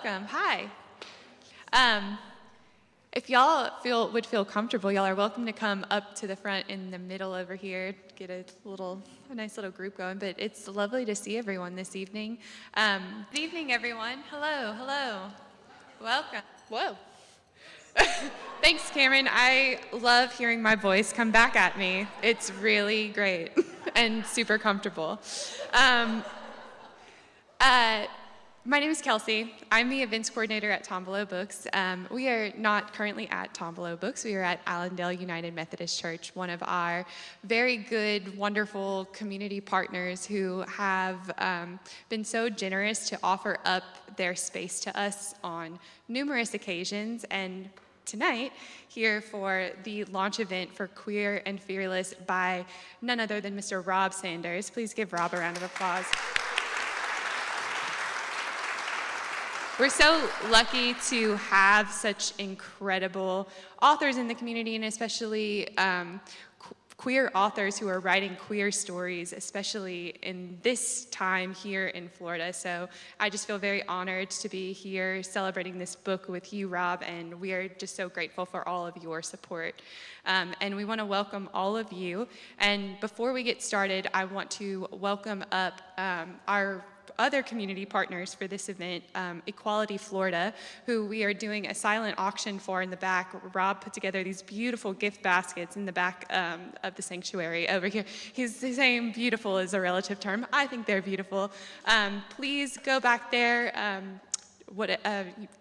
Hi. If y'all would feel comfortable, y'all are welcome to come up to the front in the middle over here, get a nice little group going. But it's lovely to see everyone this evening. Good evening, everyone. Hello. Welcome. Whoa. Thanks, Cameron. I love hearing my voice come back at me. It's really great and super comfortable. My name is Kelsey. I'm the events coordinator at Tombolo Books. We are not currently at Tombolo Books. We are at Allendale United Methodist Church, one of our very good, wonderful community partners who have been so generous to offer up their space to us on numerous occasions. And tonight, here for the launch event for Queer and Fearless by none other than Mr. Rob Sanders. Please give Rob a round of applause. We're so lucky to have such incredible authors in the community, and especially queer authors who are writing queer stories, especially in this time here in Florida. So I just feel very honored to be here celebrating this book with you, Rob, and we are just so grateful for all of your support. And we want to welcome all of you. And before we get started, I want to welcome up our other community partners for this event, Equality Florida, who we are doing a silent auction for in the back. Rob put together these beautiful gift baskets in the back of the sanctuary over here. He's saying beautiful is a relative term. I think they're beautiful. Please go back there.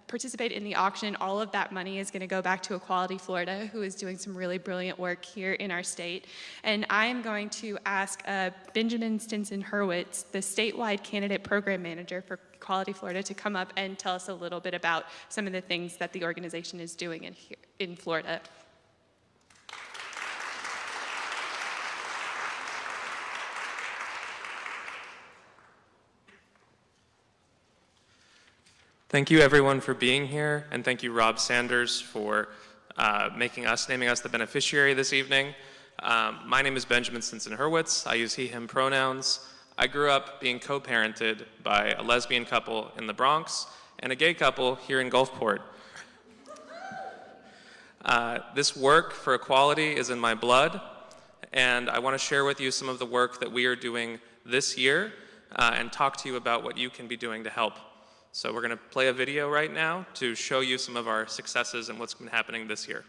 Participate in the auction. All of that money is going to go back to Equality Florida, who is doing some really brilliant work here in our state. And I am going to ask Benjamin Stinson-Hurwitz, the statewide candidate program manager for Equality Florida, to come up and tell us a little bit about some of the things that the organization is doing in Florida. Thank you, everyone, for being here, and thank you, Rob Sanders, for naming us the beneficiary this evening. My name is Benjamin Stinson-Hurwitz. I use he, him pronouns. I grew up being co-parented by a lesbian couple in the Bronx and a gay couple here in Gulfport. This work for equality is in my blood, and I want to share with you some of the work that we are doing this year and talk to you about what you can be doing to help. So we're going to play a video right now to show you some of our successes and what's been happening this year.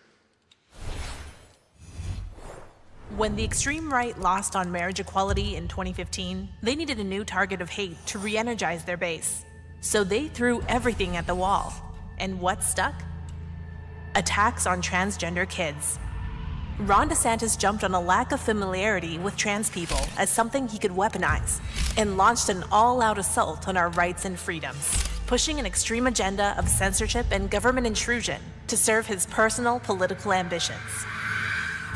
When the extreme right lost on marriage equality in 2015, they needed a new target of hate to re-energize their base. So they threw everything at the wall. And what stuck? Attacks on transgender kids. Ron DeSantis jumped on a lack of familiarity with trans people as something he could weaponize and launched an all-out assault on our rights and freedoms, pushing an extreme agenda of censorship and government intrusion to serve his personal political ambitions.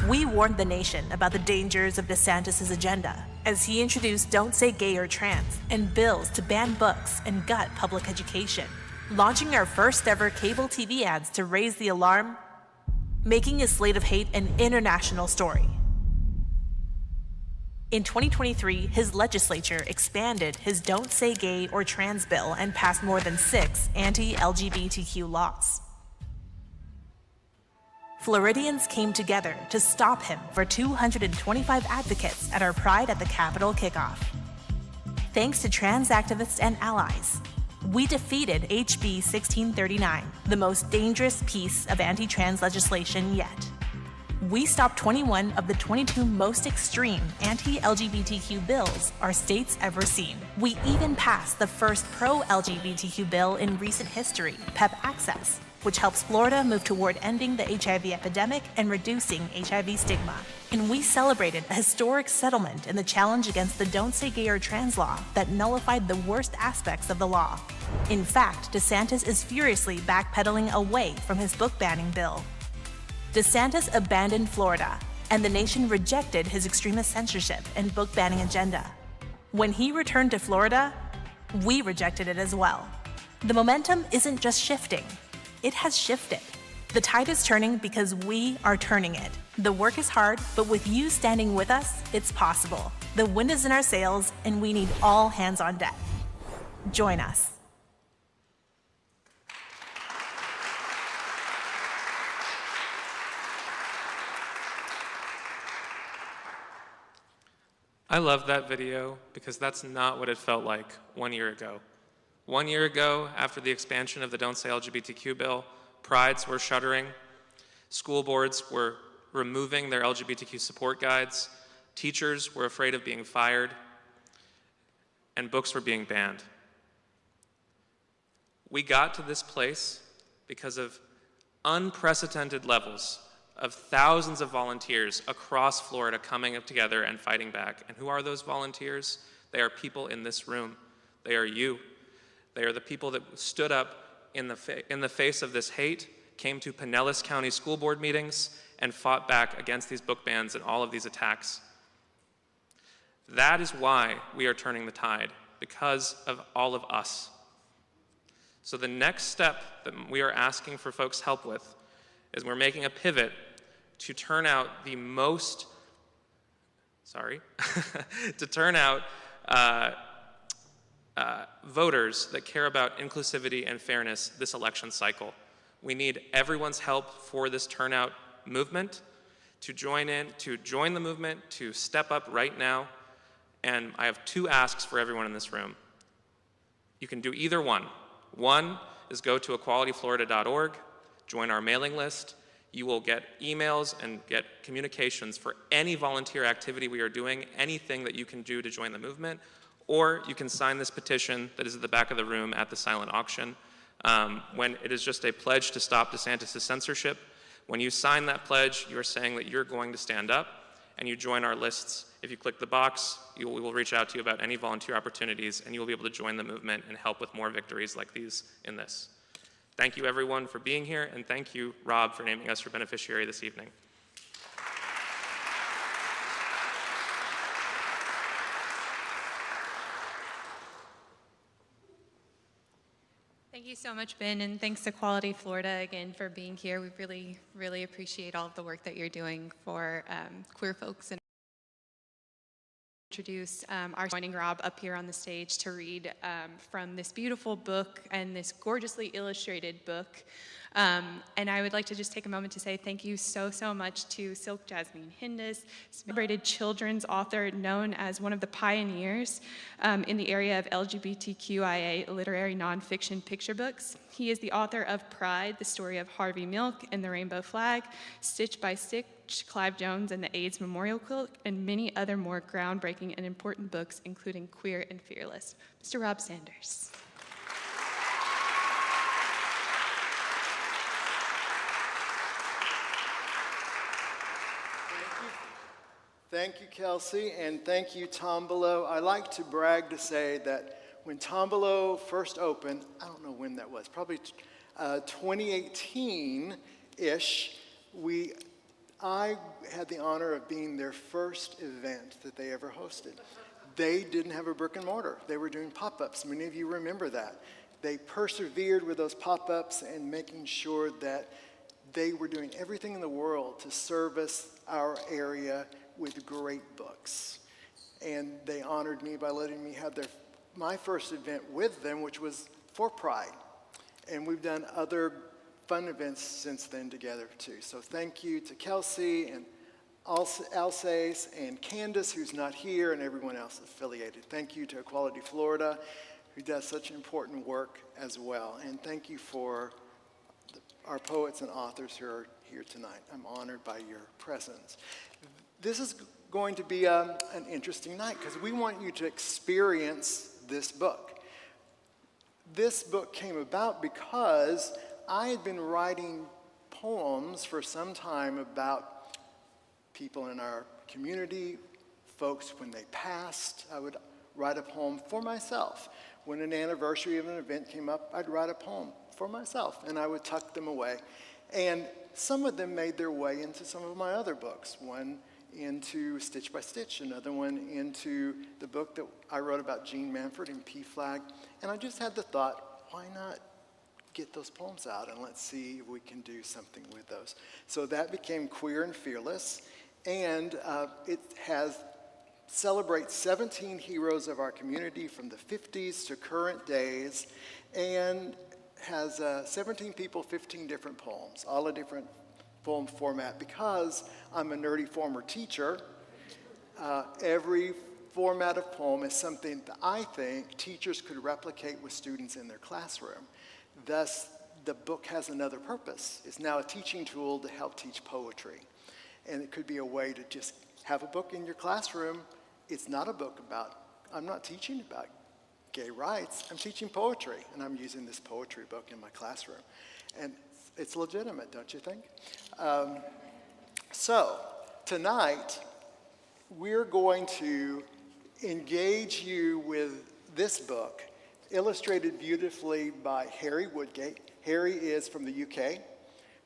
We warned the nation about the dangers of DeSantis' agenda as he introduced Don't Say Gay or Trans and bills to ban books and gut public education, launching our first ever cable TV ads to raise the alarm, making his slate of hate an international story. In 2023, his legislature expanded his Don't Say Gay or Trans bill and passed more than 6 anti-LGBTQ laws. Floridians came together to stop him for 225 advocates at our Pride at the Capitol kickoff. Thanks to trans activists and allies, we defeated HB 1639, the most dangerous piece of anti-trans legislation yet. We stopped 21 of the 22 most extreme anti-LGBTQ bills our state's ever seen. We even passed the first pro-LGBTQ bill in recent history, PEP Access, which helps Florida move toward ending the HIV epidemic and reducing HIV stigma. And we celebrated a historic settlement in the challenge against the Don't Say Gay or Trans law that nullified the worst aspects of the law. In fact, DeSantis is furiously backpedaling away from his book banning bill. DeSantis abandoned Florida, and the nation rejected his extremist censorship and book banning agenda. When he returned to Florida, we rejected it as well. The momentum isn't just shifting, it has shifted. The tide is turning because we are turning it. The work is hard, but with you standing with us, it's possible. The wind is in our sails, and we need all hands on deck. Join us. I love that video because that's not what it felt like 1 year ago. 1 year ago, after the expansion of the Don't Say LGBTQ bill, prides were shuttering, school boards were removing their LGBTQ support guides, teachers were afraid of being fired, and books were being banned. We got to this place because of unprecedented levels of thousands of volunteers across Florida coming up together and fighting back. And who are those volunteers? They are people in this room. They are you. They are the people that stood up in the face of this hate, came to Pinellas County School Board meetings, and fought back against these book bans and all of these attacks. That is why we are turning the tide, because of all of us. So the next step that we are asking for folks' help with is we're making a pivot to turn out the most, to turn out voters that care about inclusivity and fairness this election cycle. We need everyone's help for this turnout movement, to join the movement, to step up right now. And I have two asks for everyone in this room. You can do either one. One is go to equalityflorida.org, join our mailing list. You will get emails and get communications for any volunteer activity we are doing, anything that you can do to join the movement, or you can sign this petition that is at the back of the room at the silent auction. When it is just a pledge to stop DeSantis' censorship. When you sign that pledge, you are saying that you're going to stand up, and you join our lists. If you click the box, we will reach out to you about any volunteer opportunities, and you will be able to join the movement and help with more victories like these in this. Thank you, everyone, for being here, and thank you, Rob, for naming us your beneficiary this evening. Thank you so much, Ben, and thanks to Equality Florida again for being here. We really, really appreciate all of the work that you're doing for queer folks. And introduce our joining Rob up here on the stage to read from this beautiful book and this gorgeously illustrated book. And I would like to just take a moment to say thank you so, so much to Silk Jazmyne Hindis, celebrated children's author known as one of the pioneers in the area of LGBTQIA literary nonfiction picture books. He is the author of Pride, the story of Harvey Milk and the Rainbow Flag, Stitch by Stitch, Clive Jones and the AIDS Memorial Quilt, and many other more groundbreaking and important books, including Queer and Fearless. Mr. Rob Sanders. Thank you, Kelsey, and thank you, Tombolo. I like to brag to say that when Tombolo first opened, I don't know when that was, probably 2018-ish, I had the honor of being their first event that they ever hosted. They didn't have a brick and mortar. They were doing pop-ups. Many of you remember that. They persevered with those pop-ups and making sure that they were doing everything in the world to service our area with great books. And they honored me by letting me have my first event with them, which was for Pride. And we've done other fun events since then together too. So thank you to Kelsey and Alsace and Candace, who's not here, and everyone else affiliated. Thank you to Equality Florida, who does such important work as well. And thank you for our poets and authors who are here tonight. I'm honored by your presence. This is going to be an interesting night because we want you to experience this book. This book came about because I had been writing poems for some time about people in our community, folks when they passed. I would write a poem for myself. When an anniversary of an event came up, I'd write a poem for myself, and I would tuck them away. And some of them made their way into some of my other books. One into Stitch by Stitch, another one into the book that I wrote about Jean Manford and P-Flag. And I just had the thought, why not get those poems out and let's see if we can do something with those. So that became Queer and Fearless, and it celebrates 17 heroes of our community from the 50s to current days, and has 17 people, 15 different poems, all a different poem format. Because I'm a nerdy former teacher, every format of poem is something that I think teachers could replicate with students in their classroom. Thus, the book has another purpose. It's now a teaching tool to help teach poetry. And it could be a way to just have a book in your classroom. It's not a book about, I'm not teaching about gay rights. I'm teaching poetry, and I'm using this poetry book in my classroom. And it's legitimate, don't you think? So tonight, we're going to engage you with this book, illustrated beautifully by Harry Woodgate. Harry is from the UK.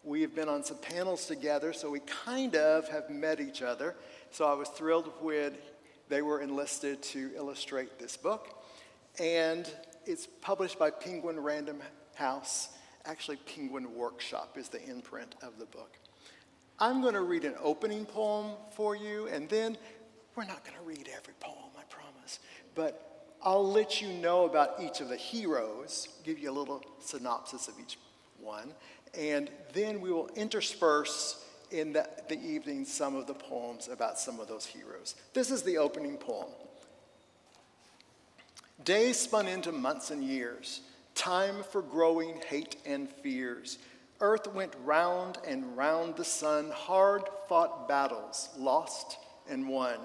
We have been on some panels together, so we kind of have met each other. So I was thrilled when they were enlisted to illustrate this book. And it's published by Penguin Random House. Actually, Penguin Workshop is the imprint of the book. I'm going to read an opening poem for you, and then we're not going to read every poem, I promise. But I'll let you know about each of the heroes, give you a little synopsis of each one, and then we will intersperse in the evening some of the poems about some of those heroes. This is the opening poem. Days spun into months and years, time for growing hate and fears. Earth went round and round the sun, hard-fought battles, lost and won.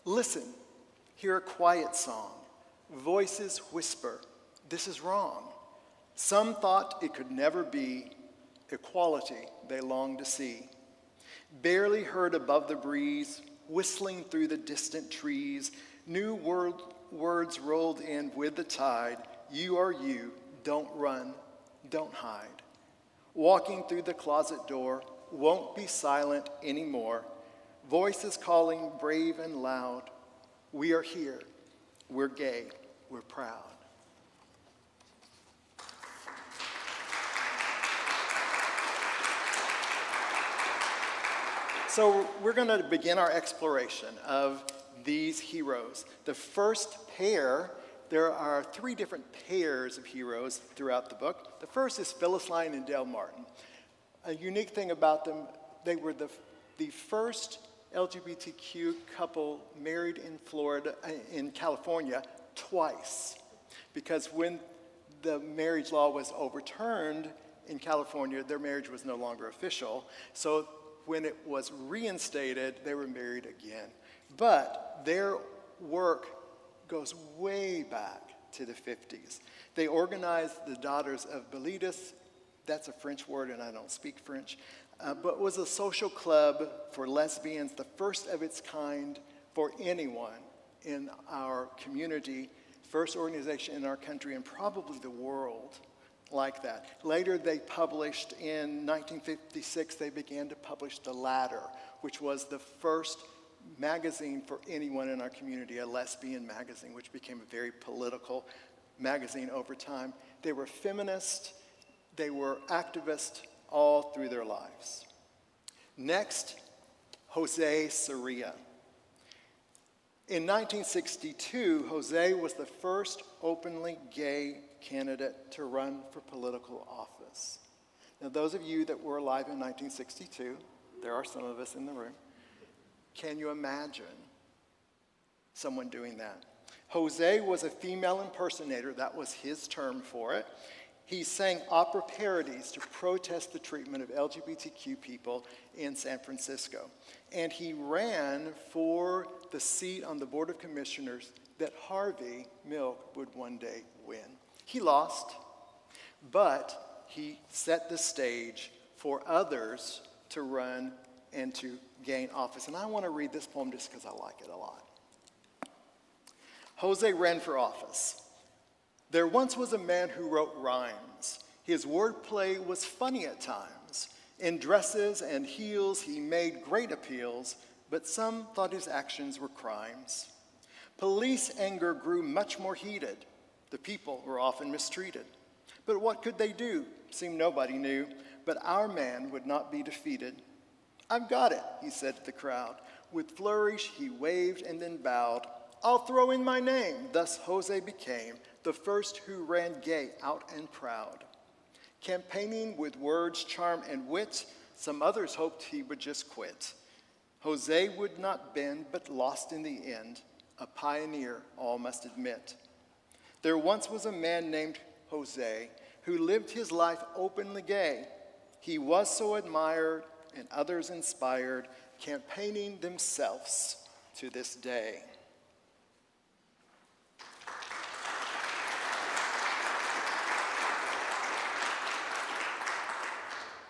Listen, hear a quiet song. Voices whisper, this is wrong. Some thought it could never be, equality they longed to see. Barely heard above the breeze, whistling through the distant trees, new words rolled in with the tide. You are you, don't run, don't hide. Walking through the closet door, won't be silent anymore. Voices calling brave and loud. We are here, we're gay, we're proud. So we're going to begin our exploration of these heroes. The first pair, there are 3 different pairs of heroes throughout the book. The first is Phyllis Lyon and Dale Martin. A unique thing about them, they were the first LGBTQ couple married in California twice. Because when the marriage law was overturned in California, their marriage was no longer official. So when it was reinstated, they were married again. But their work goes way back to the 50s. They organized the Daughters of Bilitis. That's a French word, and I don't speak French. But was a social club for lesbians, the first of its kind for anyone in our community, first organization in our country and probably the world like that. Later, they published, in 1956, they began to publish The Ladder, which was the first magazine for anyone in our community, a lesbian magazine, which became a very political magazine over time. They were feminist, they were activists all through their lives. Next, Jose Sarria. In 1962, Jose was the first openly gay candidate to run for political office. Now, those of you that were alive in 1962, there are some of us in the room, can you imagine someone doing that? Jose was a female impersonator. That was his term for it. He sang opera parodies to protest the treatment of LGBTQ people in San Francisco. And he ran for the seat on the Board of Commissioners that Harvey Milk would one day win. He lost, but he set the stage for others to run and to gain office. And I want to read this poem just because I like it a lot. Jose ran for office. There once was a man who wrote rhymes. His wordplay was funny at times. In dresses and heels, he made great appeals, but some thought his actions were crimes. Police anger grew much more heated. The people were often mistreated. But what could they do? Seemed nobody knew. But our man would not be defeated. I've got it, he said to the crowd. With flourish, he waved and then bowed. I'll throw in my name. Thus Jose became the first who ran gay out and proud. Campaigning with words, charm, and wit, some others hoped he would just quit. Jose would not bend, but lost in the end. a pioneer, all must admit. There once was a man named Jose who lived his life openly gay. He was so admired and others inspired, campaigning themselves to this day.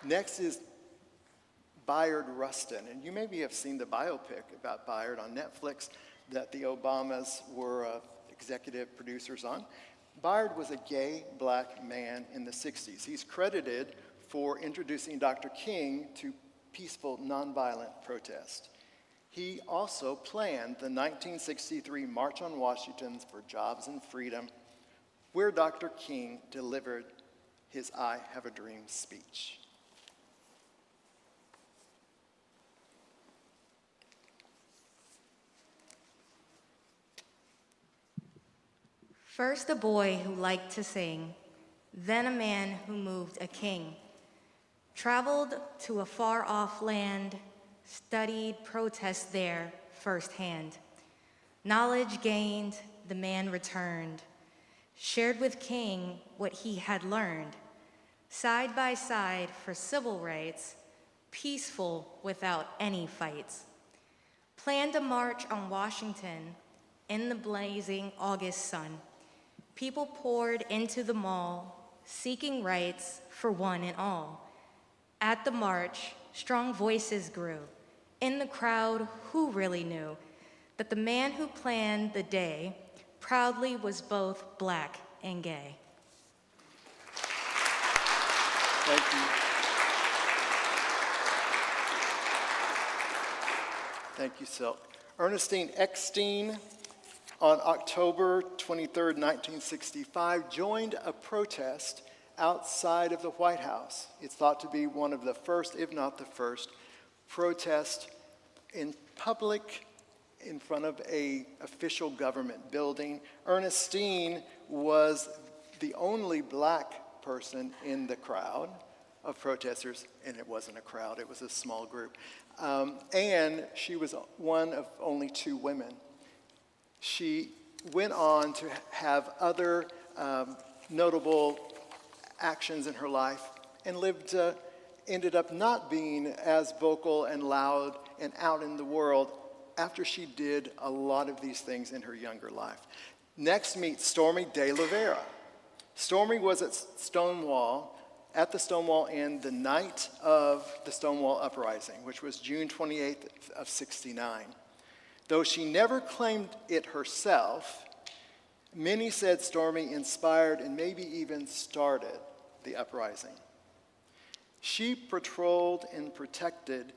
Next is Bayard Rustin, and you maybe have seen the biopic about Bayard on Netflix that the Obamas were executive producers on. Bayard was a gay black man in the 60s. He's credited for introducing Dr. King to peaceful, nonviolent protest. He also planned the 1963 March on Washington for Jobs and Freedom, where Dr. King delivered his I Have a Dream speech. First a boy who liked to sing, then a man who moved a king. Traveled to a far-off land, studied protest there firsthand. Knowledge gained, the man returned, shared with King what he had learned. Side by side for civil rights, peaceful without any fights. Planned a march on Washington in the blazing August sun. People poured into the mall, seeking rights for one and all. At the march, strong voices grew. In the crowd, who really knew that the man who planned the day proudly was both black and gay? Thank you. Thank you, Silk. Ernestine Eckstein, on October 23, 1965, joined a protest outside of the White House. It's thought to be one of the first, if not the first, protest in public in front of an official government building. Ernestine was the only black person in the crowd of protesters, and it wasn't a crowd, it was a small group. And she was one of only two women. She went on to have other notable actions in her life and ended up not being as vocal and loud and out in the world after she did a lot of these things in her younger life. Next, meet Stormy De Rivera. Stormy was at the Stonewall Inn the night of the Stonewall Uprising, which was June 28th of '69. Though she never claimed it herself, many said Stormy inspired and maybe even started the uprising. She patrolled and protected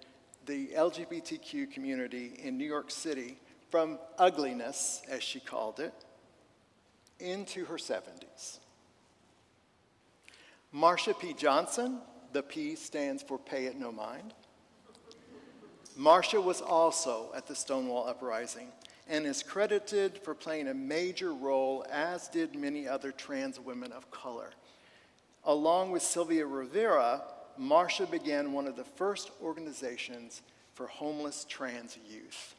the LGBTQ community in New York City from ugliness, as she called it, into her 70s. Marsha P. Johnson, the P stands for Pay It No Mind. Marsha was also at the Stonewall Uprising and is credited for playing a major role, as did many other trans women of color. Along with Sylvia Rivera, Marsha began one of the first organizations for homeless trans youth.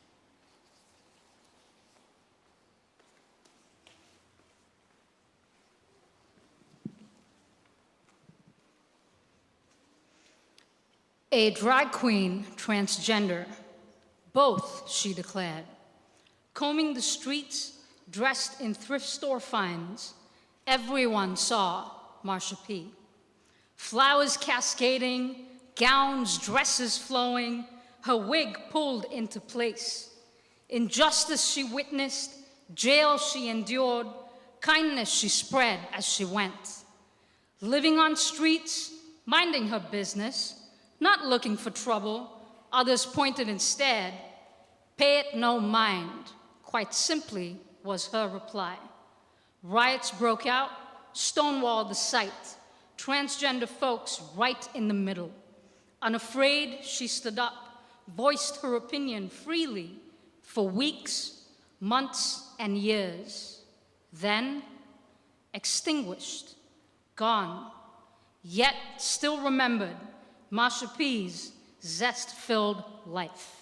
A drag queen, transgender, both, she declared. Combing the streets, dressed in thrift store finds, everyone saw Marsha P. Flowers cascading, gowns, dresses flowing, her wig pulled into place. Injustice she witnessed, jail she endured, kindness she spread as she went. Living on streets, minding her business, not looking for trouble, others pointed instead. Pay it no mind, quite simply was her reply. Riots broke out, Stonewall the sight, transgender folks right in the middle. Unafraid, she stood up, voiced her opinion freely for weeks, months, and years. Then, extinguished, gone, yet still remembered, Marsha P's zest-filled life.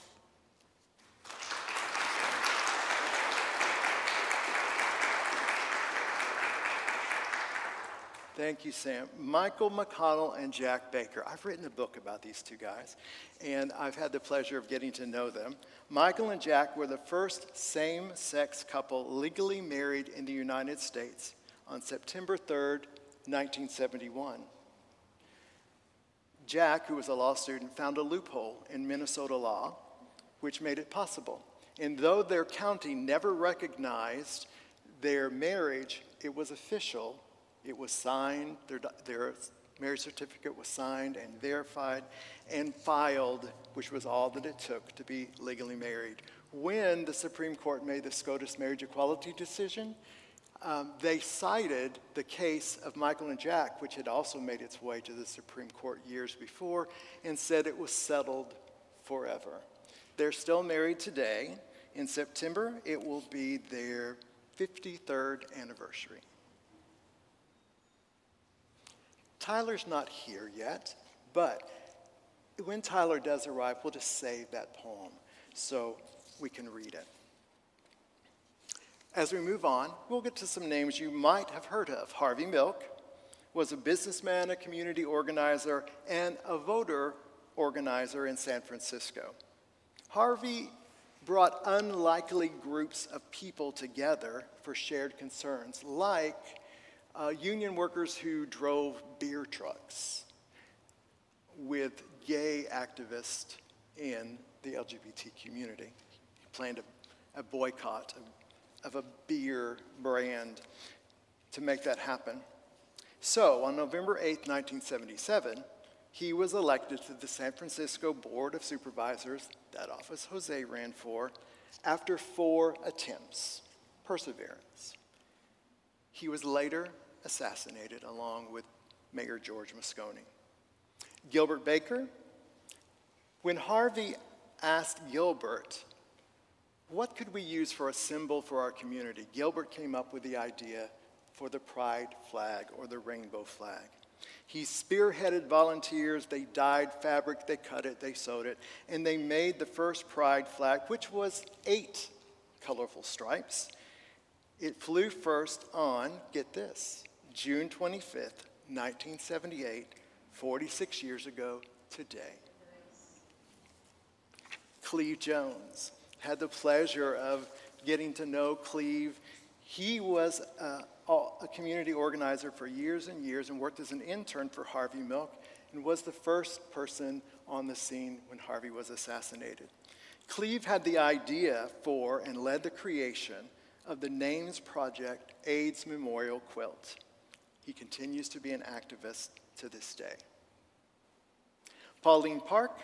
Thank you, Sam. Michael McConnell and Jack Baker. I've written a book about these two guys, and I've had the pleasure of getting to know them. Michael and Jack were the first same-sex couple legally married in the United States on September 3rd, 1971. Jack, who was a law student, found a loophole in Minnesota law which made it possible. And though their county never recognized their marriage, it was official. It was signed, their marriage certificate was signed and verified and filed, which was all that it took to be legally married. When the Supreme Court made the SCOTUS marriage equality decision, they cited the case of Michael and Jack, which had also made its way to the Supreme Court years before, and said it was settled forever. They're still married today. In September, it will be their 53rd anniversary. Tyler's not here yet, but when Tyler does arrive, we'll just save that poem so we can read it. As we move on, we'll get to some names you might have heard of. Harvey Milk was a businessman, a community organizer, and a voter organizer in San Francisco. Harvey brought unlikely groups of people together for shared concerns, like union workers who drove beer trucks with gay activists in the LGBT community. He planned a boycott of a beer brand to make that happen. So on November 8th, 1977, he was elected to the San Francisco Board of Supervisors, that office Jose ran for, after 4 attempts. Perseverance. He was later assassinated along with Mayor George Moscone. Gilbert Baker. When Harvey asked Gilbert, what could we use for a symbol for our community, Gilbert came up with the idea for the pride flag or the rainbow flag. He spearheaded volunteers, they dyed fabric, they cut it, they sewed it, and they made the first pride flag, which was 8 colorful stripes. It flew first on, get this, June 25th, 1978, 46 years ago today. Cleve Jones. Had the pleasure of getting to know Cleve. He was a community organizer for years and years and worked as an intern for Harvey Milk and was the first person on the scene when Harvey was assassinated. Cleve had the idea for and led the creation of the Names Project AIDS Memorial Quilt. He continues to be an activist to this day. Pauline Park.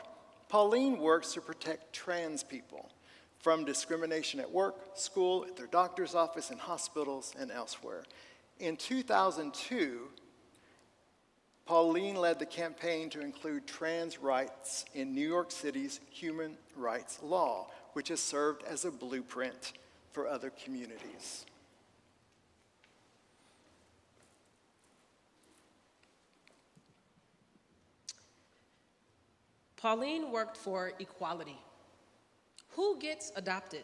Pauline works to protect trans people from discrimination at work, school, at their doctor's office, in hospitals, and elsewhere. In 2002, Pauline led the campaign to include trans rights in New York City's human rights law, which has served as a blueprint for other communities. Pauline worked for equality. Who gets adopted?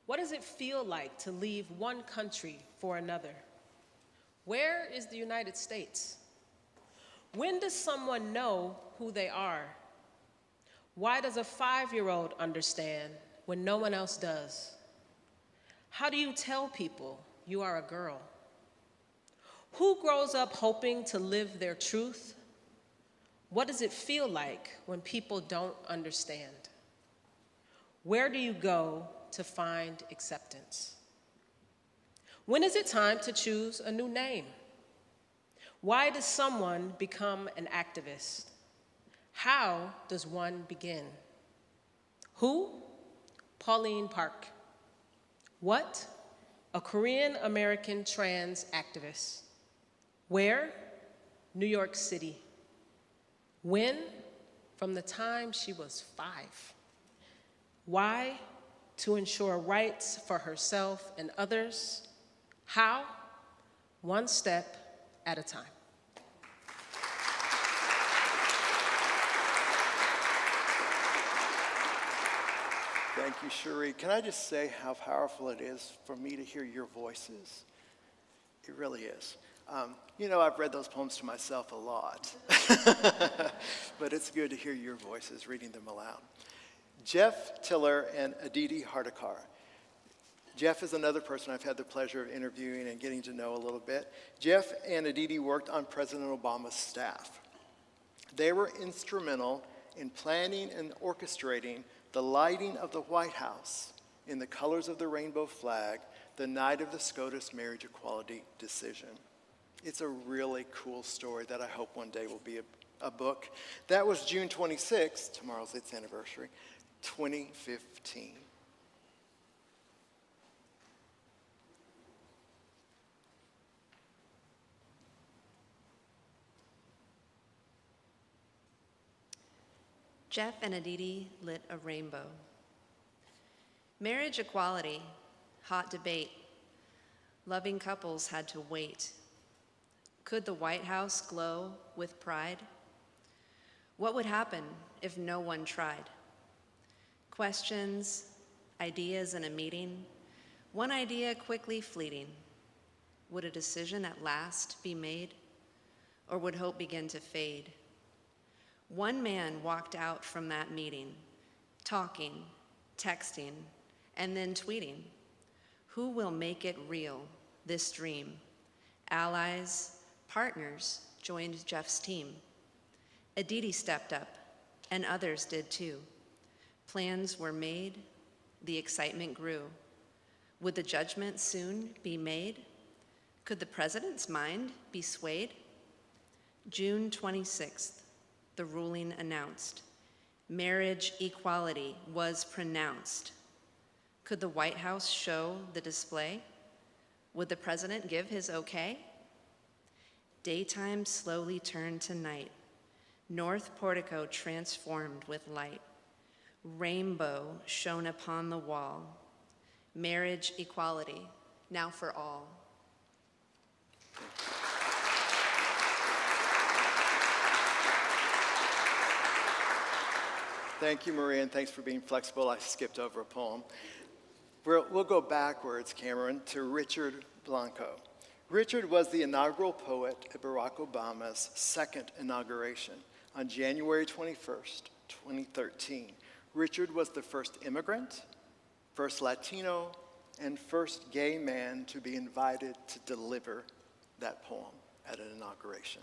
What does it feel like to leave one country for another? Where is the United States? When does someone know who they are? Why does a 5-year-old understand when no one else does? How do you tell people you are a girl? Who grows up hoping to live their truth? What does it feel like when people don't understand? Where do you go to find acceptance? When is it time to choose a new name? Why does someone become an activist? How does one begin? Who? Pauline Park. What? A Korean American trans activist. Where? New York City. When? From the time she was 5. Why? To ensure rights for herself and others. How? One step at a time. Thank you, Sheree. Can I just say how powerful it is for me to hear your voices? It really is. I've read those poems to myself a lot, but it's good to hear your voices reading them aloud. Jeff Tiller and Aditi Hardikar. Jeff is another person I've had the pleasure of interviewing and getting to know a little bit. Jeff and Aditi worked on President Obama's staff. They were instrumental in planning and orchestrating the lighting of the White House in the colors of the rainbow flag the night of the SCOTUS marriage equality decision. It's a really cool story that I hope one day will be a book. That was June 26th, tomorrow's its anniversary, 2015. Jeff and Aditi lit a rainbow. Marriage equality, hot debate. Loving couples had to wait. Could the White House glow with pride? What would happen if no one tried? Questions, ideas in a meeting, one idea quickly fleeting. Would a decision at last be made, or would hope begin to fade? One man walked out from that meeting, talking, texting, and then tweeting. Who will make it real, this dream? Allies, partners joined Jeff's team. Aditi stepped up, and others did too. Plans were made, the excitement grew. Would the judgment soon be made? Could the president's mind be swayed? June 26th, the ruling announced. Marriage equality was pronounced. Could the White House show the display? Would the president give his okay? Daytime slowly turned to night. North portico transformed with light. Rainbow shone upon the wall. Marriage equality, now for all. Thank you, Maria, and thanks for being flexible. I skipped over a poem. We'll go backwards, Cameron, to Richard Blanco. Richard was the inaugural poet at Barack Obama's second inauguration on January 21st, 2013. Richard was the first immigrant, first Latino, and first gay man to be invited to deliver that poem at an inauguration.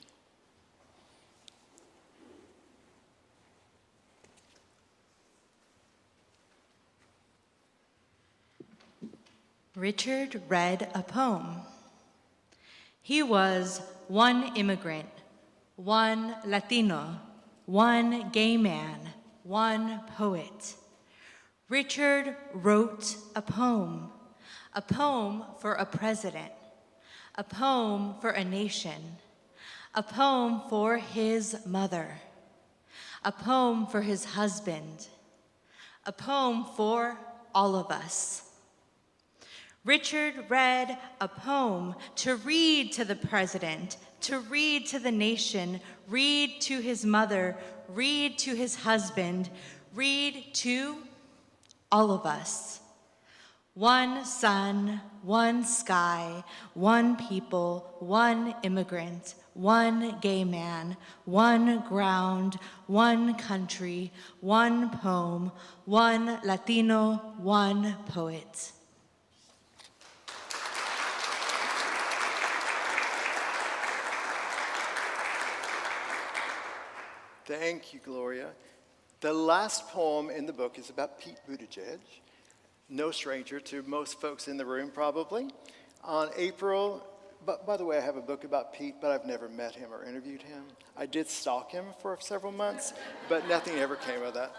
Richard read a poem. He was one immigrant, one Latino, one gay man, one poet. Richard wrote a poem for a president, a poem for a nation, a poem for his mother, a poem for his husband, a poem for all of us. Richard read a poem to read to the president, to read to the nation, read to his mother, read to his husband, read to all of us. One sun, one sky, one people, one immigrant, one gay man, one ground, one country, one poem, one Latino, one poet. Thank you, Gloria. The last poem in the book is about Pete Buttigieg, no stranger to most folks in the room probably. By the way, I have a book about Pete, but I've never met him or interviewed him. I did stalk him for several months, but nothing ever came of that.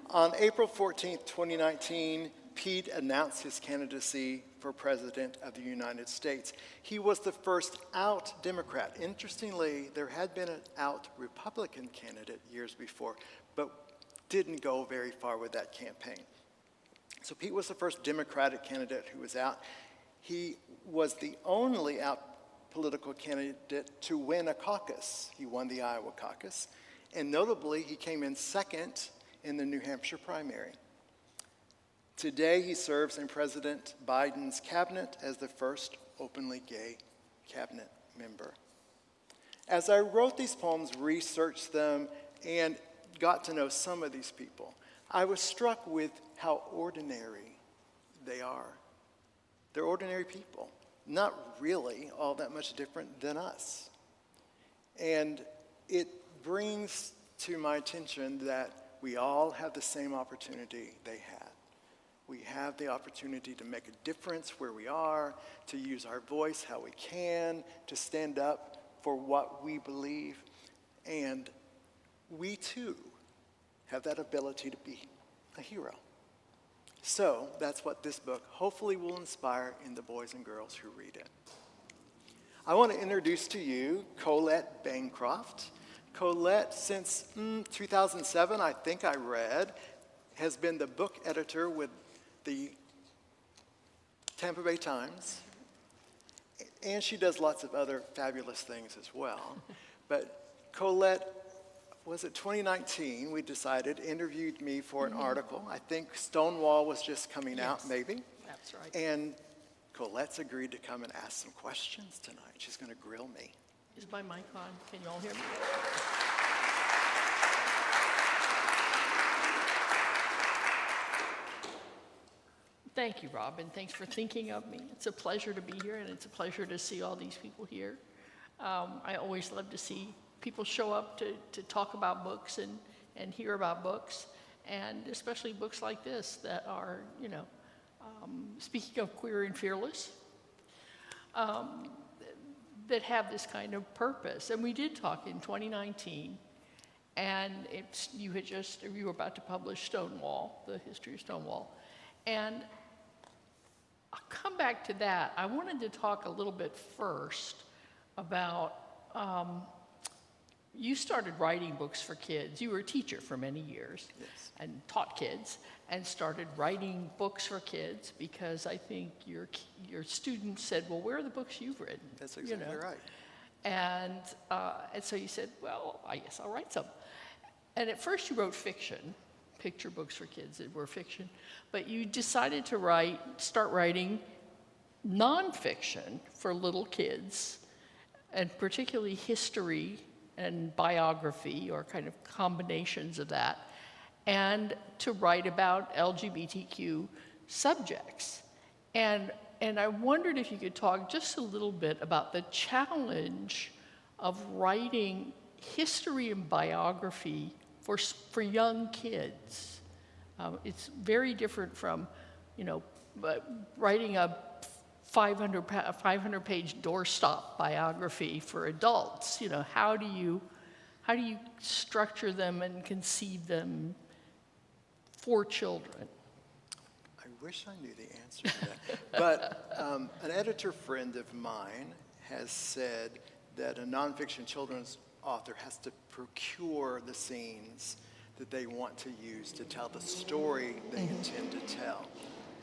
On April 14th, 2019, Pete announced his candidacy for President of the United States. He was the first out Democrat. Interestingly, there had been an out Republican candidate years before, but didn't go very far with that campaign. So Pete was the first Democratic candidate who was out. He was the only out political candidate to win a caucus. He won the Iowa caucus, and notably, he came in second in the New Hampshire primary. Today, he serves in President Biden's cabinet as the first openly gay cabinet member. As I wrote these poems, researched them, and got to know some of these people, I was struck with how ordinary they are. They're ordinary people, not really all that much different than us. And it brings to my attention that we all have the same opportunity they had. We have the opportunity to make a difference where we are, to use our voice how we can, to stand up for what we believe. And we too have that ability to be a hero. So that's what this book hopefully will inspire in the boys and girls who read it. I want to introduce to you Colette Bancroft. Colette, since 2007, I think I read, has been the book editor with the Tampa Bay Times, and she does lots of other fabulous things as well. But Colette, was it 2019, we decided, interviewed me for an article. I think Stonewall was just coming out, maybe. That's right. And Colette's agreed to come and ask some questions tonight. She's going to grill me. Is my mic on? Can you all hear me? Thank you, Rob, and thanks for thinking of me. It's a pleasure to be here, and it's a pleasure to see all these people here. I always love to see people show up to talk about books and hear about books, and especially books like this that are, speaking of queer and fearless, that have this kind of purpose. And we did talk in 2019, and you were about to publish Stonewall, the history of Stonewall. And I'll come back to that. I wanted to talk a little bit first about, you started writing books for kids. You were a teacher for many years. Yes. And taught kids and started writing books for kids because I think your students said, well, where are the books you've written? That's exactly right. And so you said, well, I guess I'll write some. And at first you wrote fiction, picture books for kids that were fiction, but you decided to start writing nonfiction for little kids, and particularly history and biography, or kind of combinations of that, and to write about LGBTQ subjects. And I wondered if you could talk just a little bit about the challenge of writing history and biography for young kids. It's very different from, writing a 500-page doorstop biography for adults. How do you structure them and conceive them for children? I wish I knew the answer to that. But an editor friend of mine has said that a nonfiction children's author has to procure the scenes that they want to use to tell the story they intend to tell.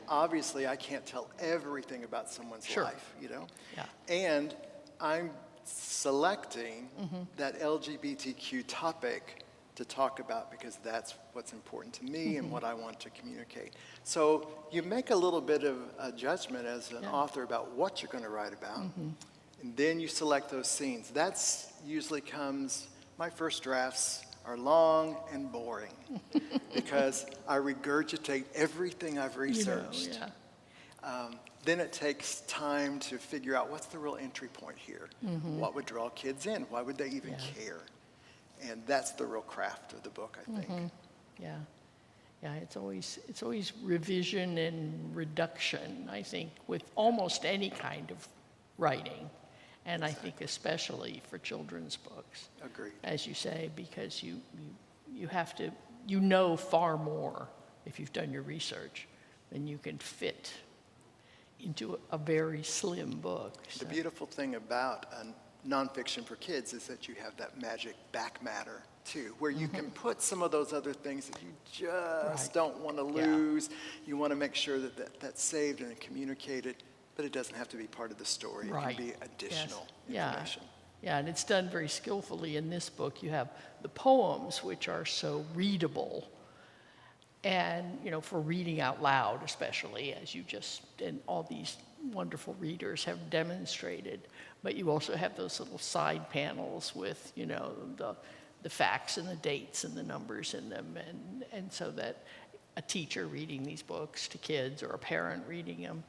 Obviously, I can't tell everything about someone's life, Yeah. And I'm selecting that LGBTQ topic to talk about because that's what's important to me and what I want to communicate. So you make a little bit of a judgment as an author about what you're going to write about, and then you select those scenes. That's usually my first drafts are long and boring because I regurgitate everything I've researched. Then it takes time to figure out what's the real entry point here. What would draw kids in? Why would they even care? And that's the real craft of the book, I think. Yeah, it's always revision and reduction, I think, with almost any kind of writing. And I think especially for children's books. Agreed. As you say, because you have to, know far more if you've done your research than you can fit into a very slim book. The beautiful thing about nonfiction for kids is that you have that magic back matter too, where you can put some of those other things that you just don't want to lose. You want to make sure that that's saved and communicated, but it doesn't have to be part of the story. It can be additional information. Yeah, and it's done very skillfully in this book. You have the poems, which are so readable, and for reading out loud, especially, as and all these wonderful readers have demonstrated. But you also have those little side panels with, you know, the facts and the dates and the numbers in them, and so that a teacher reading these books to kids or a parent reading them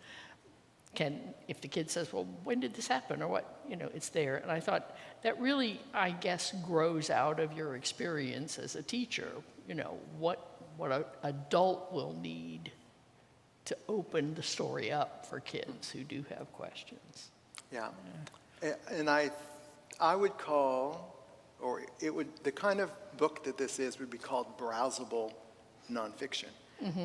can, if the kid says, well, when did this happen, or what, you know, it's there. And I thought that really, I guess, grows out of your experience as a teacher, you know, what an adult will need to open the story up for kids who do have questions. Yeah. And I would call, or it would, the kind of book that this is would be called browsable nonfiction.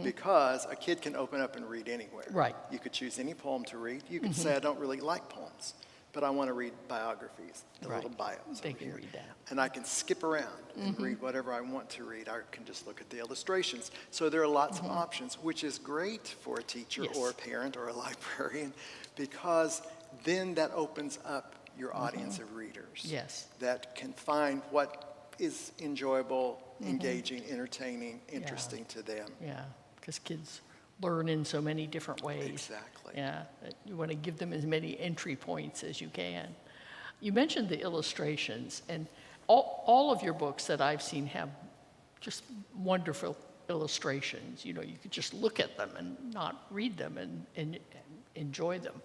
Because a kid can open up and read anywhere. Right. You could choose any poem to read. You could say, I don't really like poems, but I want to read biographies, the little bios. They over can here. read that. And I can skip around and read whatever I want to read. I can just look at the illustrations. So there are lots of options, which is great for a teacher Yes. or a parent or a librarian, because then that opens up your audience of readers. Yes. That can find what is enjoyable, engaging, entertaining, interesting to them. Yeah, because kids learn in so many different ways. Exactly. Yeah, that you want to give them as many entry points as you can. You mentioned the illustrations, and all of your books that I've seen have just wonderful illustrations. You know, you could just look at them and not read them and enjoy them.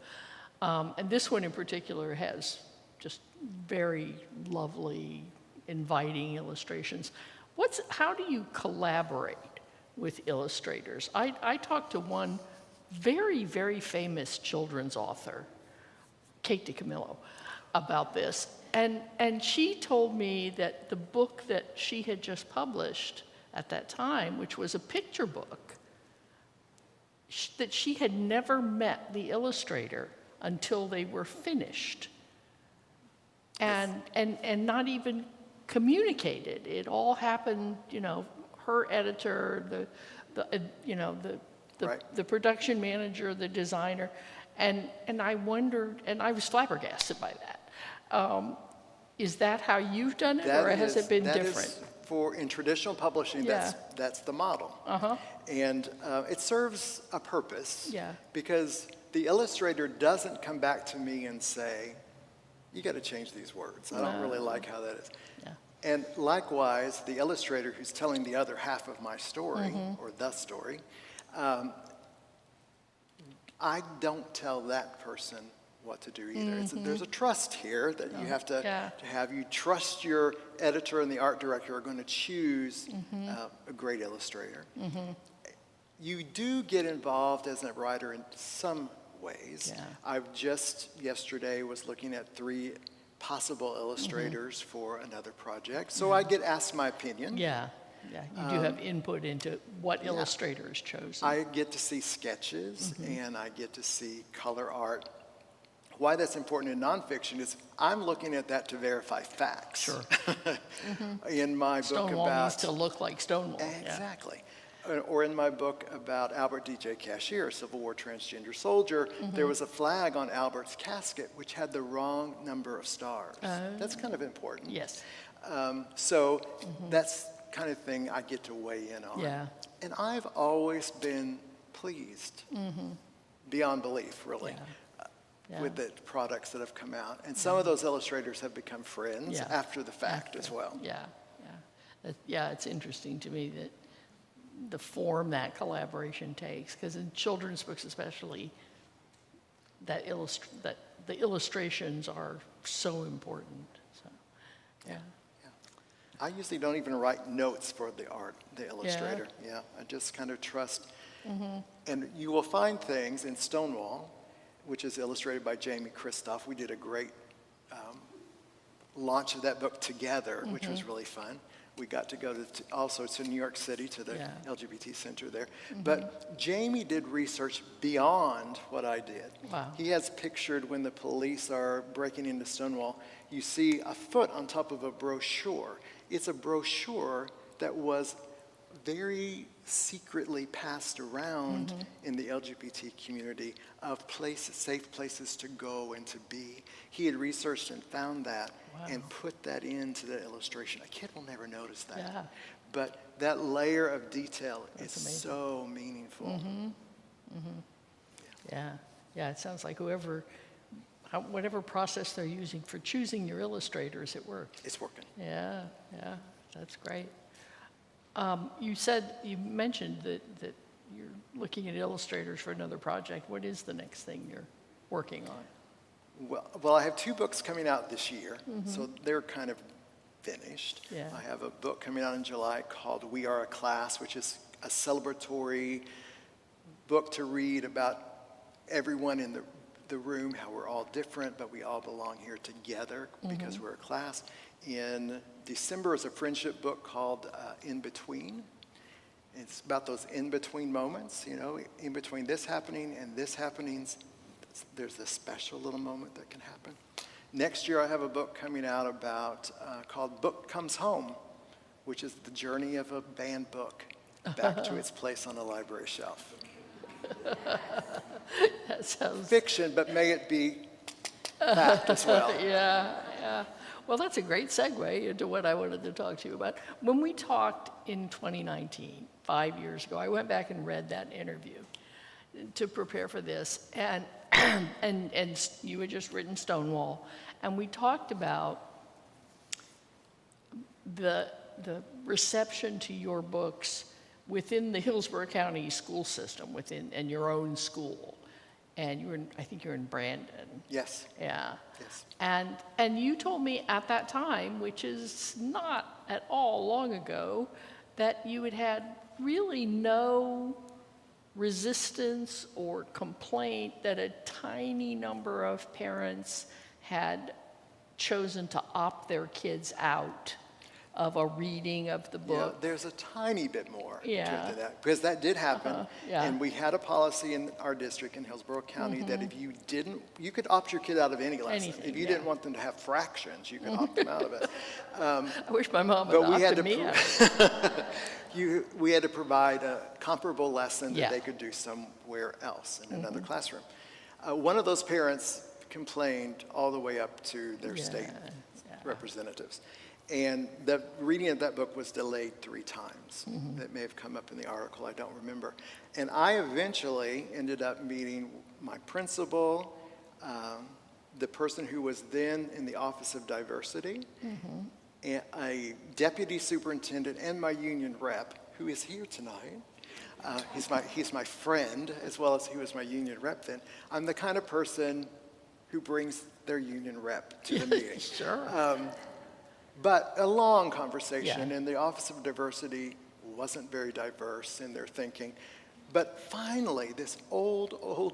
And this one in particular has just very lovely, inviting illustrations. How do you collaborate with illustrators? I talked to one very, very famous children's author, Kate DiCamillo, about this. And she told me that the book that she had just published at that time, which was a picture book, that she had never met the illustrator until they were finished. And not even communicated. It all happened, you know, her editor, the production manager, the designer, and I wondered, and I was flabbergasted by that. Is that how you've done it, or has it been different? In traditional publishing, that's the model. And it serves a purpose. Yeah. Because the illustrator doesn't come back to me and say, you got to change these words. I don't really like how that is. Yeah. And likewise, the illustrator who's telling the other half of my story, or the story, I don't tell that person what to do either. There's a trust here that you have to have. You trust your editor and the art director are going to choose a great illustrator. You do get involved as a writer in some ways. Yeah. I've just yesterday was looking at 3 possible illustrators for another project. So I get asked my opinion. Yeah, you do have input into what illustrator is chosen. I get to see sketches and I get to see color art. Why that's important in nonfiction is I'm looking at that to verify facts. Sure. In my book Stonewall about... needs to look like Stonewall. Exactly. Or in my book about Albert D.J. Cashier, a Civil War transgender soldier, there was a flag on Albert's casket which had the wrong number of stars. That's kind of important. Yes. So that's kind of thing I get to weigh in on. Yeah. And I've always been pleased, beyond belief, really, with the products that have come out. And some of those illustrators have become friends after the fact as well. Yeah, it's interesting to me that the form that collaboration takes, because in children's books especially, that the illustrations are so important. So, yeah. I usually don't even write notes for the illustrator. I just kind of trust. And you will find things in Stonewall, which is illustrated by Jamie Kristoff. We did a great launch of that book together, which was really fun. We got to go also to New York City to the LGBT center there. But Jamie did research beyond what I did. Wow. He has pictured when the police are breaking into Stonewall, you see a foot on top of a brochure. It's a brochure that was very secretly passed around in the LGBT community of safe places to go and to be. He had researched and found that and put that into the illustration. A kid will never notice that. Yeah. But that layer of detail is amazing. so meaningful. Yeah, it sounds like whoever whatever process they're using for choosing your illustrators, it worked. It's working. Yeah, that's great. You mentioned that you're looking at illustrators for another project. What is the next thing you're working on? Well, I have 2 books coming out this year, so they're kind of finished. Yeah. I have a book coming out in July called We Are a Class, which is a celebratory book to read about everyone in the room, how we're all different, but we all belong here together because we're a class. In December is a friendship book called In Between. It's about those in-between moments, in between this happening and this happening, there's this special little moment that can happen. Next year I have a book coming out about called Book Comes Home, which is the journey of a banned book back to its place on a library shelf. That sounds... Fiction, but may it be fact as well. Yeah. Well, that's a great segue into what I wanted to talk to you about. When we talked in 2019, 5 years ago, I went back and read that interview to prepare for this, and you had just written Stonewall, and we talked about the reception to your books within the Hillsborough County school system, and your own school. And I think you're in Brandon. Yes. Yeah. Yes. And you told me at that time, which is not at all long ago, that you had really no resistance or complaint that a tiny number of parents had chosen to opt their kids out of a reading of the book. Yeah, there's a tiny bit more to that, because that did happen. Yeah. And we had a policy in our district in Hillsborough County that if you didn't, you could opt your kid out of any lesson. Anything, if you didn't want them to have fractions, you could opt them out of it. I wish my mom had opted me out. We had to provide a comparable lesson that Yeah. they could do somewhere else in another classroom. One of those parents complained all the way up to their state representatives. And the reading of that book was delayed 3 times. That may have come up in the article, I don't remember. And I eventually ended up meeting my principal, the person who was then in the Office of Diversity, and a deputy superintendent, and my union rep, who is here tonight. He's my friend, as well as he was my union rep then. I'm the kind of person who brings their union rep to the meeting. Sure. But a long conversation, and the Office of Diversity wasn't very diverse in their thinking. But finally, this old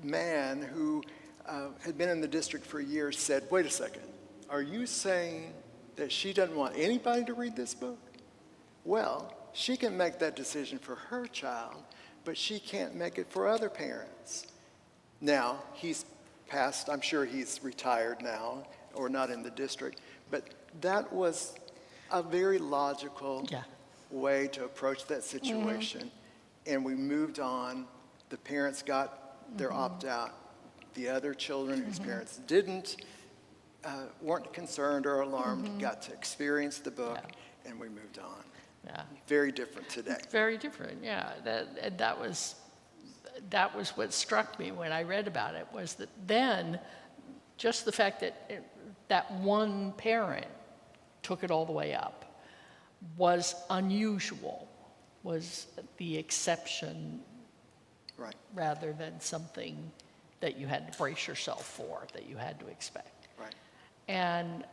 man who had been in the district for years said, wait a second, are you saying that she doesn't want anybody to read this book? Well, she can make that decision for her child, but she can't make it for other parents. Now, he's passed, I'm sure he's retired now, or not in the district, but that was a very logical way to approach that situation. And we moved on. The parents got their opt-out. The other children whose parents didn't, weren't concerned or alarmed, got to experience the book, and we moved on. Yeah. Very different today. Very different, yeah. That was what struck me when I read about it, was that then just the fact that one parent took it all the way up was unusual, was the exception, Right. rather than something that you had to brace yourself for, that you had to expect. Right. And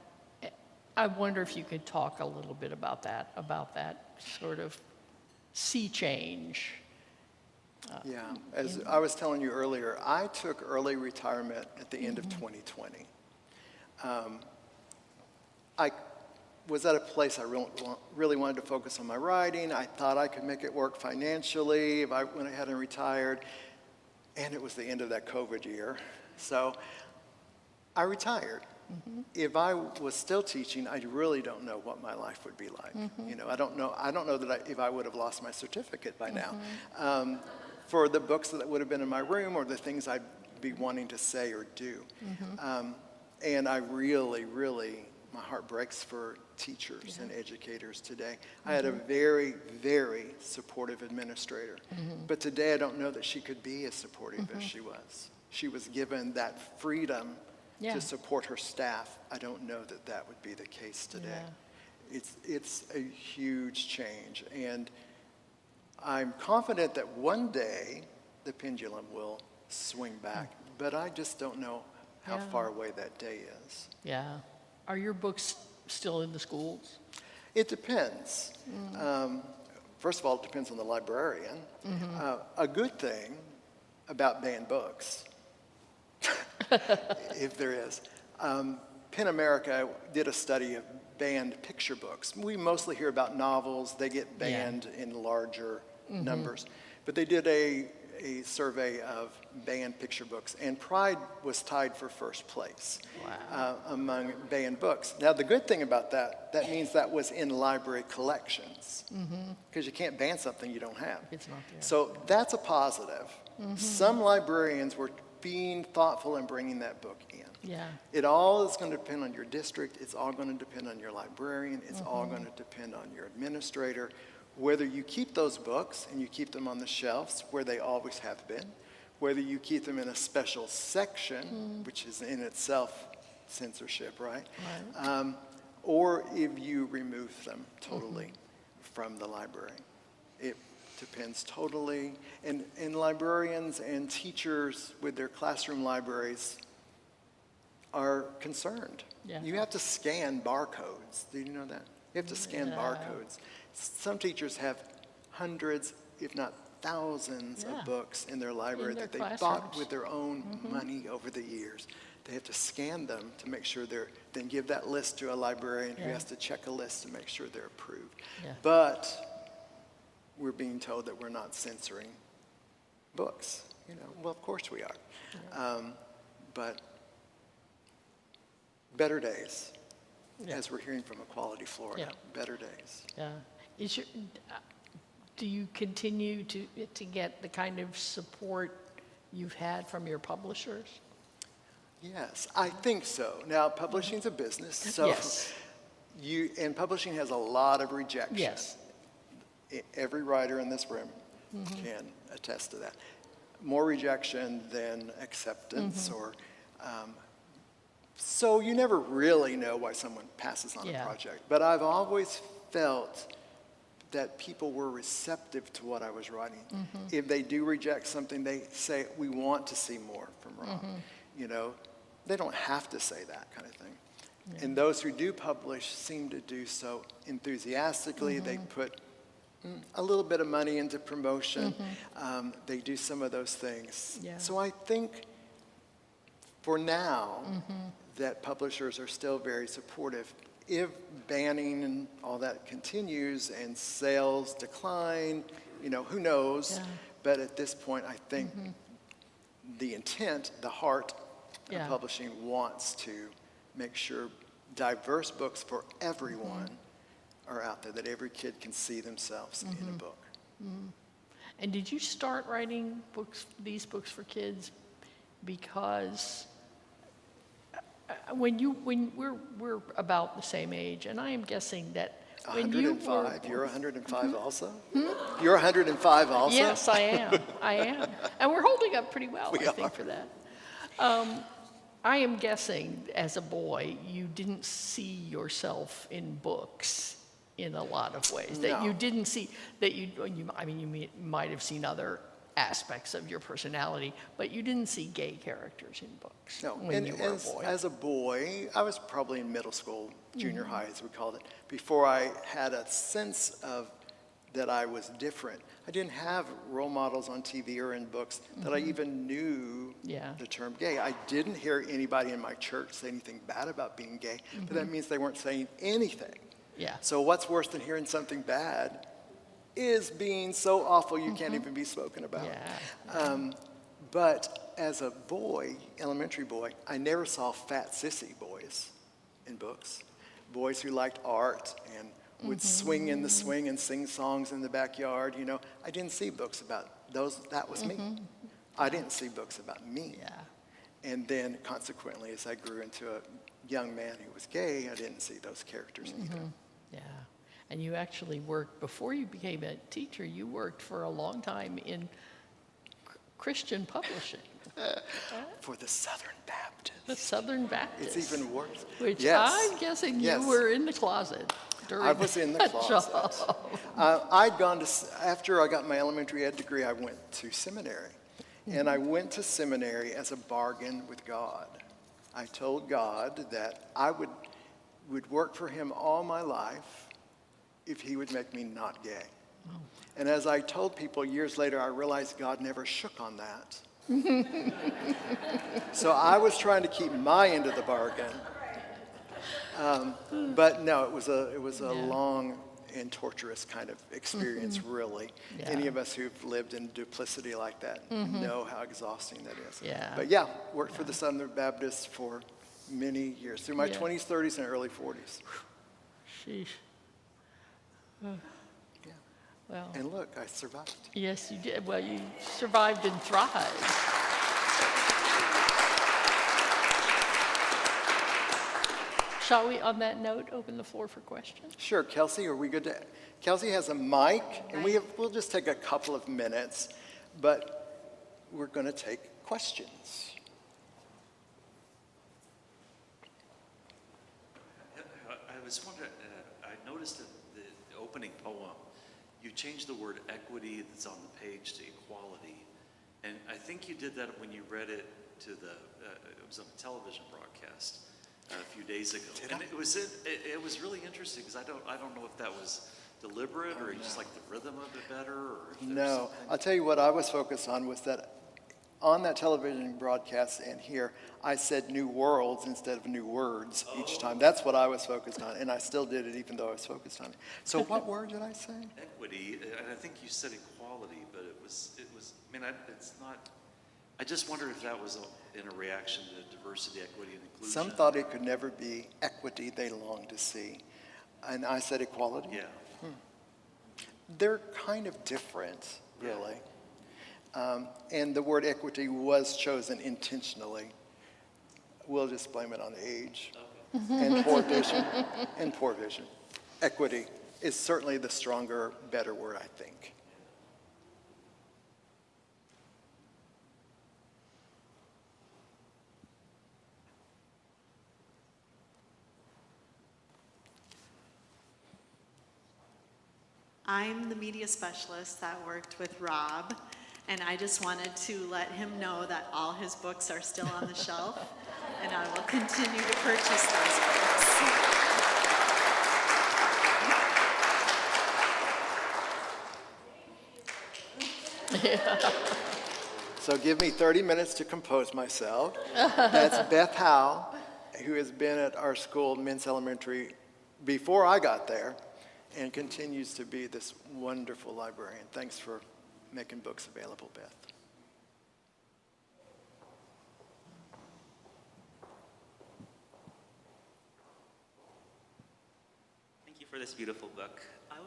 I wonder if you could talk a little bit about that sort of sea change. Yeah, as I was telling you earlier, I took early retirement at the end of 2020. I was at a place I really wanted to focus on my writing. I thought I could make it work financially if I went ahead and retired. And it was the end of that COVID year. So I retired. If I was still teaching, I really don't know what my life would be like. You know, I don't know that if I would have lost my certificate by now. For the books that would have been in my room, or the things I'd be wanting to say or do. And I really, my heart breaks for teachers and educators today. I had a very, very supportive administrator. But today I don't know that she could be as supportive as she was. she was given that freedom Yeah. to support her staff. I don't know that that would be the case today. It's a huge change, and I'm confident that one day the pendulum will swing back, but I just don't know how Yeah. far away that day is. Yeah. Are your books still in the schools? It depends. First of all, it depends on the librarian. A good thing about banned books, if there is, PEN America did a study of banned picture books. We mostly hear about novels. They get banned in larger numbers. But they did a survey of banned picture books, and Pride was tied for first place among banned books. Now, the good thing about that means that was in library collections, because you can't ban something you don't have. It's not there. So that's a positive. Some librarians were being thoughtful in bringing that book in. Yeah. It all is going to depend on your district. It's all going to depend on your librarian. It's all going to depend on your administrator. Whether you keep those books and you keep them on the shelves where they always have been, whether you keep them in a special section, which is in itself censorship, right? Or if you remove them totally from the library. It depends totally. And librarians and teachers with their classroom libraries are concerned. Yeah. You have to scan barcodes. Did you know that? You have to scan barcodes. Some teachers have hundreds, if not thousands, of books in their library In their that they bought classrooms. with their own money over the years. They have to scan them to make sure then give that list to a librarian who has to check a list to make sure they're approved. Yeah. But we're being told that we're not censoring books. Well, of course we are. But better days, as we're hearing from Equality Florida, better days. Yeah. Do you continue to get the kind of support you've had from your publishers? Yes, I think so. Now, publishing's a business, so Yes. and publishing has a lot of rejection. Yes. Every writer in this room can attest to that. More rejection than acceptance, or so you never really know why someone passes on a project. But I've always felt that people were receptive to what I was writing. If they do reject something, they say, we want to see more from Rob. They don't have to say that kind of thing. And those who do publish seem to do so enthusiastically. They put a little bit of money into promotion. They do some of those things. Yeah. So I think for now that publishers are still very supportive. If banning and all that continues and sales decline, who knows? Yeah. But at this point, I think the intent, the heart of publishing wants to make sure diverse books for everyone are out there, that every kid can see themselves in a book. And did you start writing these books for kids because when we're about the same age, and I am guessing that when 105. You're 105 also? You're 105 also? Yes, I am. And we're holding up pretty well, I think, for that. I am guessing, as a boy, you didn't see yourself in books in a lot of ways. That No. you didn't see, you might have seen other aspects of your personality, but you didn't see gay characters in books No, when and you were a boy. as a boy, I was probably in middle school, junior high as we called it, before I had a sense of that I was different. I didn't have role models on TV or in books that I even knew the term gay. I didn't hear anybody in my church say anything bad about being gay, but that means they weren't saying anything. Yeah. So what's worse than hearing something bad is being so awful you can't even be spoken about. Yeah. But as a boy, elementary boy, I never saw fat sissy boys in books. Boys who liked art and would swing in the swing and sing songs in the backyard. I didn't see books about those. That was me. I didn't see books about me. Yeah. And then consequently, as I grew into a young man who was gay, I didn't see those characters either. Yeah. And you actually worked, before you became a teacher, you worked for a long time in Christian publishing. For the Southern Baptist. The Southern Baptist. It's even worse. Which Yes. I'm guessing Yes. you were in the closet during I was in the that closet. job. I'd gone to, after I got my elementary ed degree, I went to seminary. And I went to seminary as a bargain with God. I told God that I would work for him all my life if he would make me not gay. And as I told people years later, I realized God never shook on that. So I was trying to keep my end of the bargain. But no, it was a long and torturous kind of experience, really. Yeah. Any of us who've lived in duplicity like that know how exhausting that is. Yeah. But yeah, worked for the Southern Baptists for many years, through my Yeah. 20s, 30s, and early 40s. Sheesh. Yeah. Well, And look, I survived. yes, you did. Well, you survived and thrived. Shall we, on that note, open the floor for questions? Sure, Kelsey, are we good to? Kelsey has a mic, and we'll just take a couple of minutes, but we're going to take questions. I was wondering, I noticed in the opening poem, you changed the word equity that's on the page to equality. And I think you did that when you read it to it was on a television broadcast a few days ago. It was really interesting because I don't know if that was deliberate or you just like the rhythm of it better or if there was No, something. I'll tell you what I was focused on was that on that television broadcast and here, I said new worlds instead of new words each time. That's what I was focused on, and I still did it even though I was focused on it. So what word did I say? Equity, and I think you said equality, but I mean, it's not, I just wondered if that was in a reaction to diversity, equity, and inclusion. Some thought it could never be equity they longed to see. And I said equality? Yeah. They're kind of different, really. And the word equity was chosen intentionally. We'll just blame it on age and poor vision. And poor vision. Equity is certainly the stronger, better word, I think. I'm the media specialist that worked with Rob, and I just wanted to let him know that all his books are still on the shelf, and I will continue to purchase those books. So give me 30 minutes to compose myself. That's Beth Howe, who has been at our school, Men's Elementary, before I got there, and continues to be this wonderful librarian. Thanks for making books available, Beth. Thank you for this beautiful book. I'm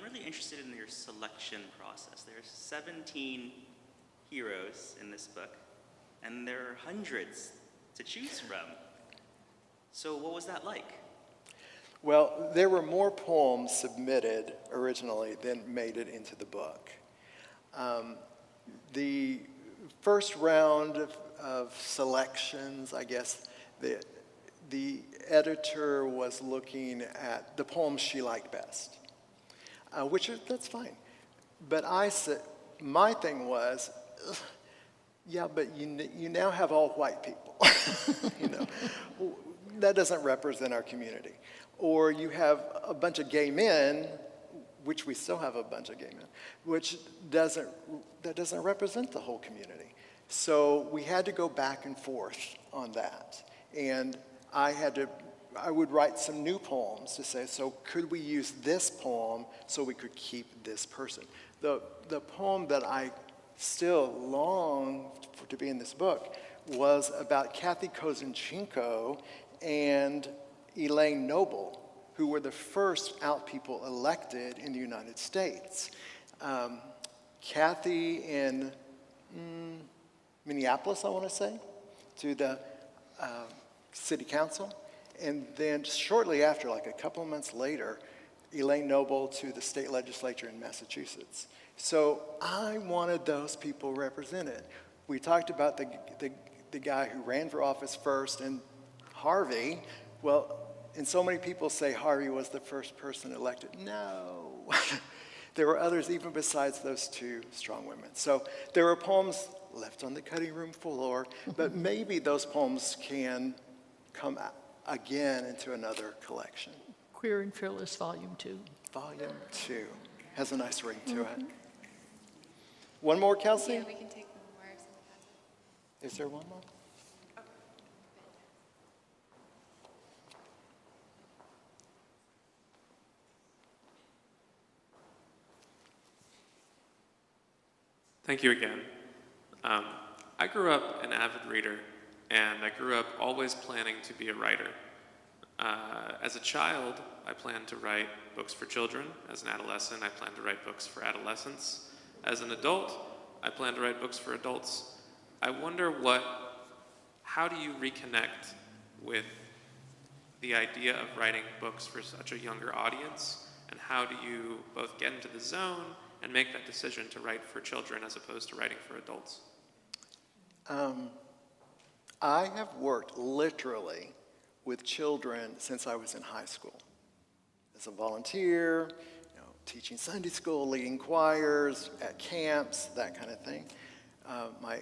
really interested in your selection process. There's 17 heroes in this book, and there are hundreds to choose from. So what was that like? Well, there were more poems submitted originally than made it into the book. The first round of selections, I guess, the editor was looking at the poems she liked best, that's fine. But I said, my thing was, yeah, but you now have all white people. That doesn't represent our community. Or you have a bunch of gay men, which we still have a bunch of gay men, which doesn't represent the whole community. So we had to go back and forth on that. And I would write some new poems to say, so could we use this poem so we could keep this person? The poem that I still long for to be in this book was about Kathy Kozanchenko and Elaine Noble, who were the first out people elected in the United States. Kathy in Minneapolis, I want to say, to the city council. And then shortly after, like a couple of months later, Elaine Noble to the state legislature in Massachusetts. So I wanted those people represented. We talked about the guy who ran for office first, and Harvey. Well, and so many people say Harvey was the first person elected. No. There were others even besides those two strong women. So there were poems left on the cutting room floor, but maybe those poems can come again into another collection. Queer and Fearless, Volume 2. Volume 2 has a nice ring to it. One more, Kelsey? Yeah, we can take one more. Is there one more? Thank you again. I grew up an avid reader, and I grew up always planning to be a writer. As a child, I planned to write books for children. As an adolescent, I planned to write books for adolescents. As an adult, I plan to write books for adults. I wonder how do you reconnect with the idea of writing books for such a younger audience, and how do you both get into the zone and make that decision to write for children as opposed to writing for adults? I have worked literally with children since I was in high school. As a volunteer, teaching Sunday school, leading choirs, at camps, that kind of thing. My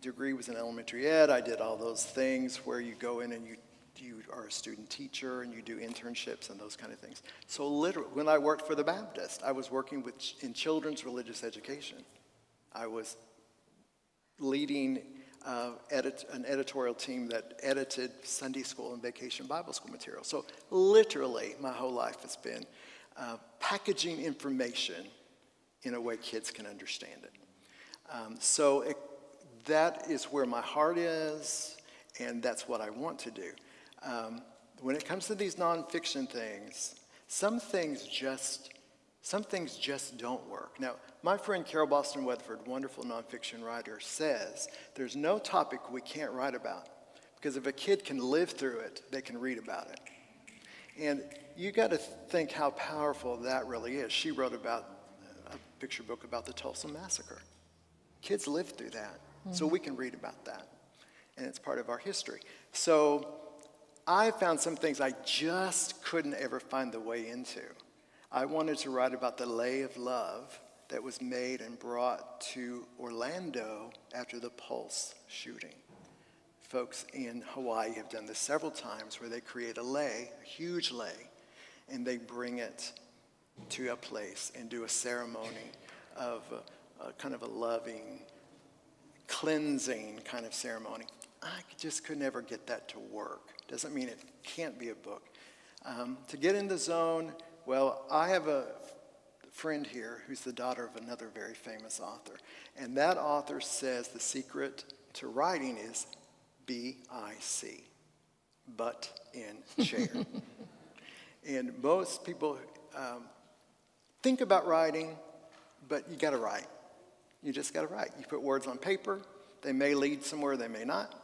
degree was in elementary ed. I did all those things where you go in and you are a student teacher and you do internships and those kind of things. So literally, when I worked for the Baptist, I was working in children's religious education. I was leading an editorial team that edited Sunday school and vacation Bible school material. So literally, my whole life has been packaging information in a way kids can understand it. That is where my heart is, and that's what I want to do. When it comes to these nonfiction things, some things just don't work. Now, my friend Carol Boston Weatherford, wonderful nonfiction writer, says there's no topic we can't write about, because if a kid can live through it, they can read about it. And you got to think how powerful that really is. She wrote about a picture book about the Tulsa Massacre. Kids lived through that, so we can read about that, and it's part of our history. So I found some things I just couldn't ever find the way into. I wanted to write about the lay of love that was made and brought to Orlando after the Pulse shooting. Folks in Hawaii have done this several times, where they create a lay, a huge lay, and they bring it to a place and do a ceremony of kind of a loving, cleansing kind of ceremony. I just could never get that to work. Doesn't mean it can't be a book. To get in the zone, well, I have a friend here who's the daughter of another very famous author. And that author says the secret to writing is BIC, butt in chair. And most people think about writing, but you got to write. You just got to write. You put words on paper. They may lead somewhere, they may not,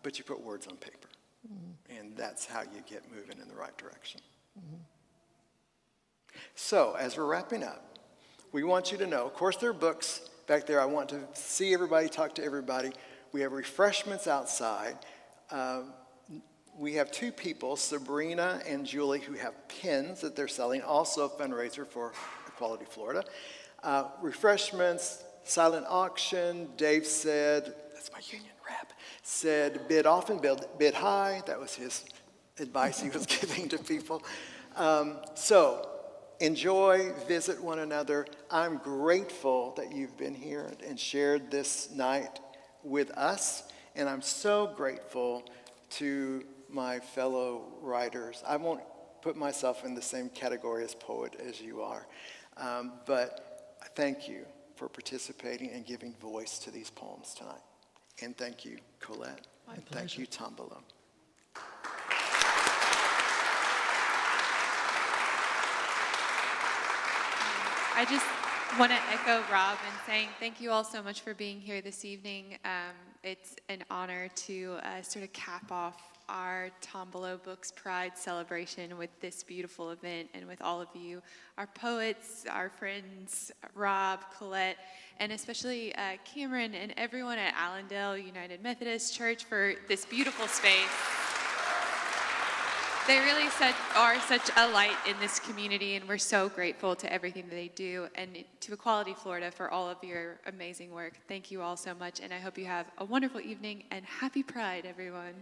but you put words on paper. And that's how you get moving in the right direction. So, as we're wrapping up, we want you to know, of course, there are books back there. I want to see everybody, talk to everybody. We have refreshments outside. We have two people, Sabrina and Julie, who have pins that they're selling, also a fundraiser for Equality Florida. Refreshments, silent auction. Dave said, that's my union rep, said bid often, bid high. That was his advice he was giving to people. So enjoy, visit one another. I'm grateful that you've been here and shared this night with us. And I'm so grateful to my fellow writers. I won't put myself in the same category as poet as you are. But thank you for participating and giving voice to these poems tonight. And thank you, Colette. And thank you, Tom Below. I just want to echo Rob in saying thank you all so much for being here this evening. It's an honor to sort of cap off our Tombolo Books Pride celebration with this beautiful event and with all of you, our poets, our friends, Rob, Colette, and especially Cameron and everyone at Allendale United Methodist Church for this beautiful space. They really are such a light in this community, and we're so grateful to everything that they do, and to Equality Florida for all of your amazing work. Thank you all so much, and I hope you have a wonderful evening, and happy Pride, everyone.